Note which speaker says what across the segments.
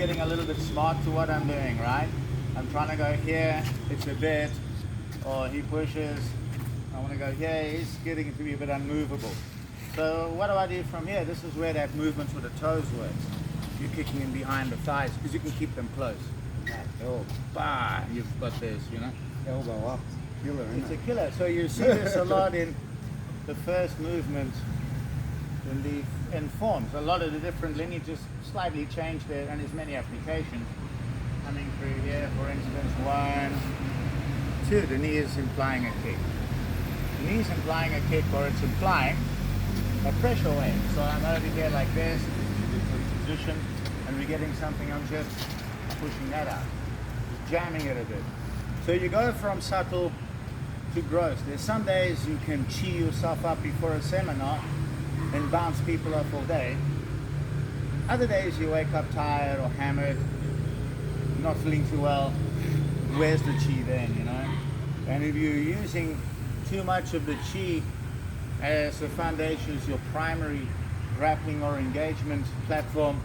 Speaker 1: getting a little bit smart to what I'm doing, right? I'm trying to go here, it's a bit, or he pushes, I want to go here, he's getting it to be a bit unmovable. So what do I do from here? This is where that movement with the toes works. You're kicking in behind the thighs because you can keep them close. Oh, bah, you've got this, you know.
Speaker 2: Elbow up, killer, isn't
Speaker 1: It's a
Speaker 2: it?
Speaker 1: killer. So you see this a lot in the first movement in forms. A lot of the different lineages slightly change there, and there's many applications. Coming through here, for instance, 1, 2, the knee is implying a kick. The knee is implying a kick, or it's implying a pressure wave. So I'm over here like this, it's a position, and we're getting something, I'm just pushing that out, just jamming it a bit. So you go from subtle to gross. There's some days you can chi yourself up before a seminar and bounce people off all day. Other days you wake up tired or hammered, not feeling too well. Where's the chi then, you know? And if you're using too much of the chi as the foundation, as your primary grappling or engagement platform,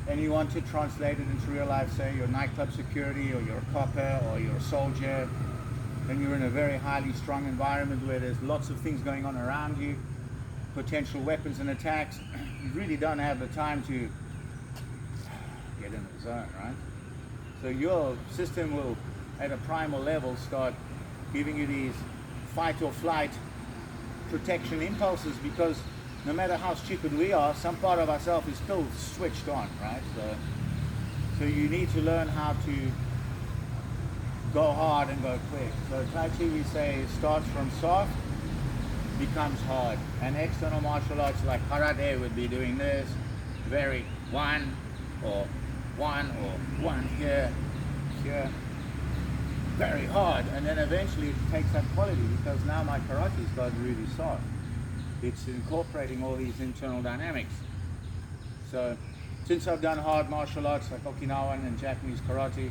Speaker 1: and you want to translate it into real life, say you're nightclub security, or you're a copper, or you're a soldier, and you're in a very highly strung environment where there's lots of things going on around you, potential weapons and attacks, you really don't have the time to get in the zone, right? So your system will, at a primal level, start giving you these fight or flight protection impulses, because no matter how stupid we are, some part of ourselves is still switched on, right? So you need to learn how to go hard and go quick. So Tai Chi, we say, starts from soft, becomes hard. And external martial arts like karate would be doing this, very one here, very hard. And then eventually it takes that quality, because now my karate's gotten really soft. It's incorporating all these internal dynamics. So since I've done hard martial arts like Okinawan and Japanese karate,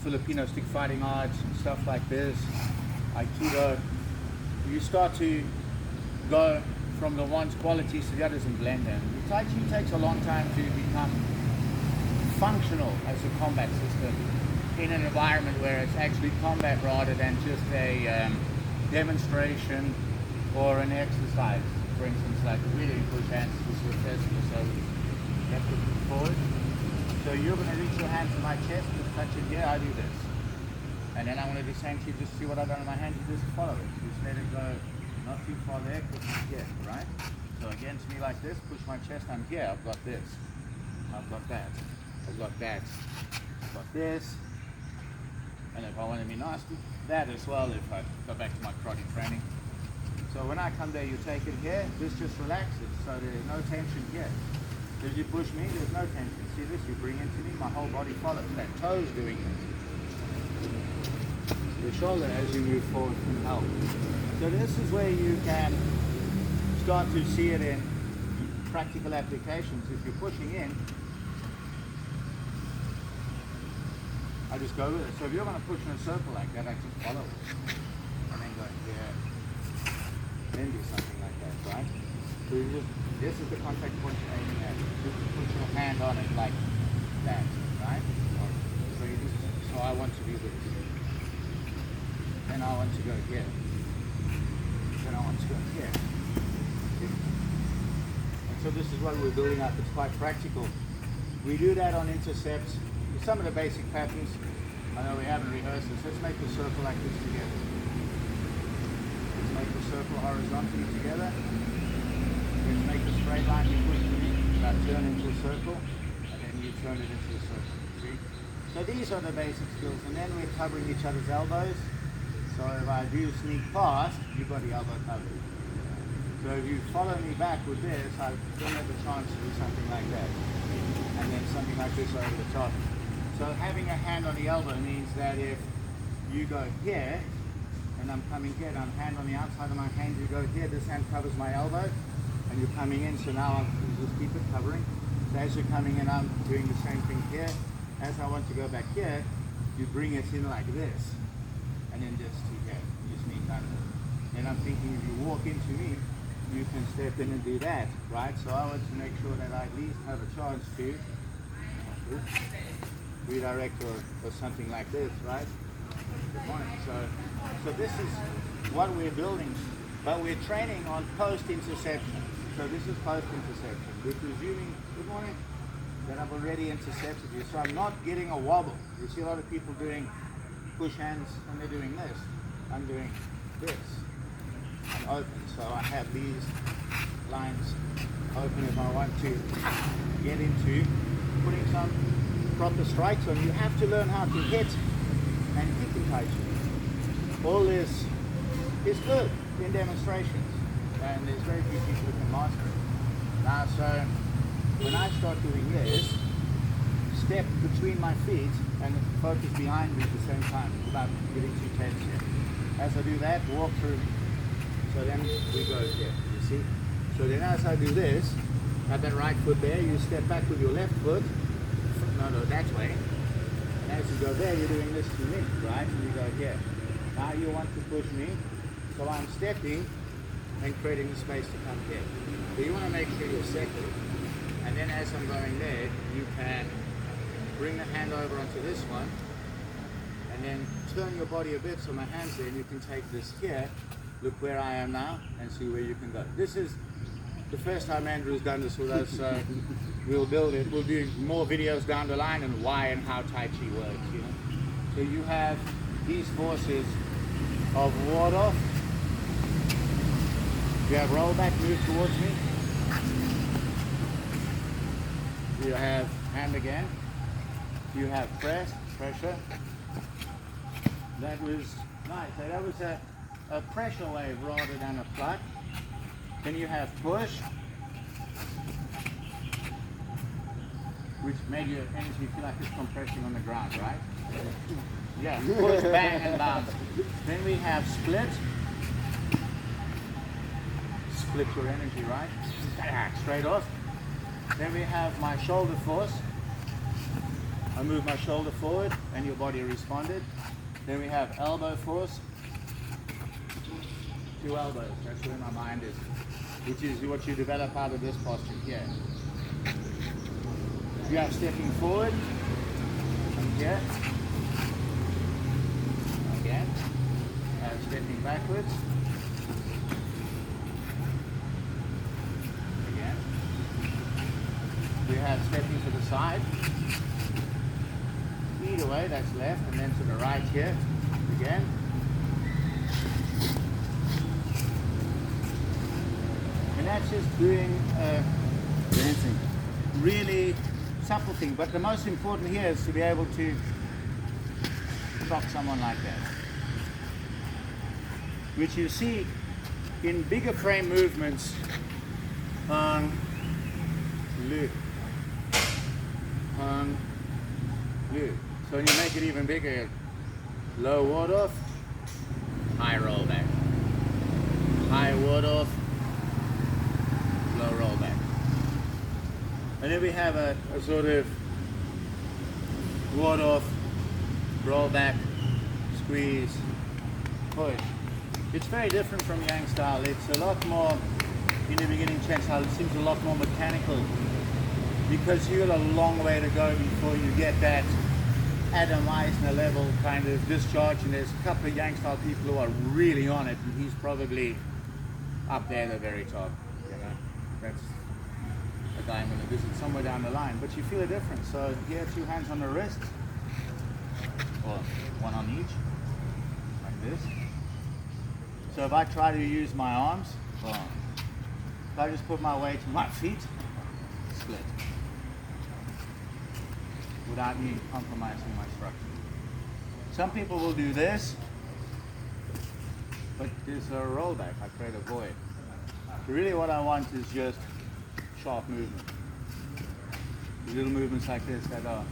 Speaker 1: Filipino stick fighting arts and stuff like this, Aikido, you start to go from the one's qualities to the others and blend them. The Tai Chi takes a long time to become functional as a combat system in an environment where it's actually combat rather than just a demonstration or an exercise. For instance, like we do push hands to your chest, so you have to move forward. So you're going to reach your hand to my chest, just touch it here, I do this. And then I'm going to do the same to you, just see what I've done in my hand, you just follow it. Just let it go, not too far there, push it here, right? So against me like this, push my chest, I'm here, I've got this. I've got that. I've got that. I've got this. And if I want to be nasty, that as well, if I go back to my karate training. So when I come there, you take it here, this just relaxes, so there's no tension here. If you push me, there's no tension. See this, you bring it to me, my whole body follows. That toe's doing it. The shoulder as you move forward can help. So this is where you can start to see it in practical applications. If you're pushing in, I just go with it. So if you're going to push in a circle like that, I just follow it. And then go here. Then do something like that, right? So you just, this is the contact point you're aiming at. Just put your hand on it like that, right? So you just, so I want to do this. Then I want to go here. Then I want to go here. And so this is what we're building up. It's quite practical. We do that on intercepts. Some of the basic patterns, I know we haven't rehearsed this. Let's make a circle like this together. Let's make a circle horizontally together. Let's make a straight line. You push me, now turn into a circle, and then you turn it into a circle. See? So these are the basic skills, and then we're covering each other's elbows. So if I do sneak past, you've got the elbow covered. So if you follow me back with this, I don't have a chance to do something like that. And then something like this over the top. So having a hand on the elbow means that if you go here, and I'm coming here, and I'm hand on the outside of my hand, you go here, this hand covers my elbow, and you're coming in, so now I'll just keep it covering. So as you're coming in, I'm doing the same thing here. As I want to go back here, you bring it in like this, and then just to here, you just meet under. Then I'm thinking if you walk into me, you can step in and do that, right? So I want to make sure that I at least have a chance to redirect or something like this, right? Good morning. So this is what we're building, but we're training on post-interception. So this is post-interception. We're presuming, good morning, that I've already intercepted you. So I'm not getting a wobble. You see a lot of people doing push hands and they're doing this. I'm doing this. I'm open. So I have these lines open if I want to get into putting some proper strikes on. You have to learn how to hit and kick in Tai Chi. All this is good in demonstrations, and there's very few people who can master it. Now, so when I start doing this, step between my feet and focus behind me at the same time without getting too tense here. As I do that, walk through. So then we go here, you see? So then as I do this, have that right foot there, you step back with your left foot. No, that way. And as you go there, you're doing this to me, right? And you go here. Now you want to push me, so I'm stepping and creating the space to come here. So you want to make sure you're settled. And then as I'm going there, you can bring the hand over onto this one, and then turn your body a bit so my hand's there, and you can take this here, look where I am now, and see where you can go. This is the first time Andrew's done this with us, so we'll build it. We'll do more videos down the line and why and how Tai Chi works, you know. So you have these forces of ward off. You have roll back, move towards me. You have hand again. You have press, pressure. That was nice. So that was a pressure wave rather than a pluck. Then you have push, which made your energy feel like it's compressing on the ground, right? Yeah, push, bang, and bounce. Then we have split. Split your energy, right? Straight off. Then we have my shoulder force. I move my shoulder forward and your body responded. Then we have elbow force. 2 elbows, that's where my mind is, which is what you develop out of this posture here. You have stepping forward, and here. Again. You have stepping backwards. Again. We have stepping to the side. Either way, that's left, and then to the right here. Again. And that's just doing
Speaker 2: Dancing.
Speaker 1: really supple thing. But the most important here is to be able to shock someone like that. Which you see in bigger frame movements on Lu. On Lu. So when you make it even bigger, low ward off, high roll back. High ward off, low roll back. And then we have a sort of ward off, roll back, squeeze, push. It's very different from Yang style. It's a lot more, in the beginning Chen style, it seems a lot more mechanical because you've got a long way to go before you get that Adam Eisner level kind of discharge, and there's a couple of Yang style people who are really on it, and he's probably up there at the very top, you know. That's a guy I'm going to visit somewhere down the line, but you feel a difference. So here, 2 hands on the wrist, or 1 on each, like this. So if I try to use my arms, boom. If I just put my weight to my feet, split. Without me compromising my structure. Some people will do this, but there's a rollback. I create a void. So really what I want is just sharp movement. Little movements like this that are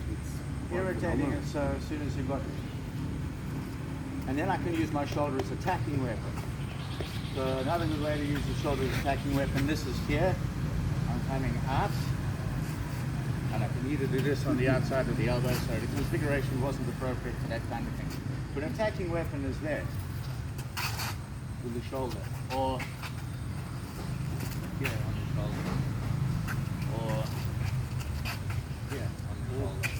Speaker 1: irritating it, so as soon as you've got it. And then I can use my shoulder as attacking weapon. So another good way to use the shoulder as attacking weapon, this is here. I'm coming out. And I can either do this on the outside of the elbow, so the configuration wasn't appropriate for that kind of thing. But an attacking weapon is there with the shoulder, or here on the shoulder, or here on the shoulder.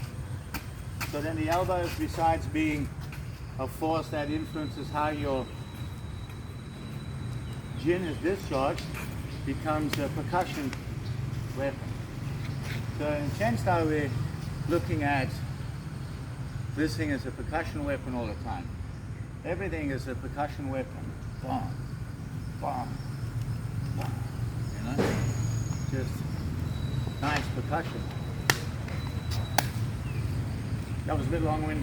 Speaker 1: So then the elbows, besides being a force that influences how your jin is discharged, becomes a percussion weapon. So in Chen style we're looking at this thing as a percussion weapon all the time. Everything is a percussion weapon. Boom, boom, boom. You know? Just nice percussion. That was a bit long-winded.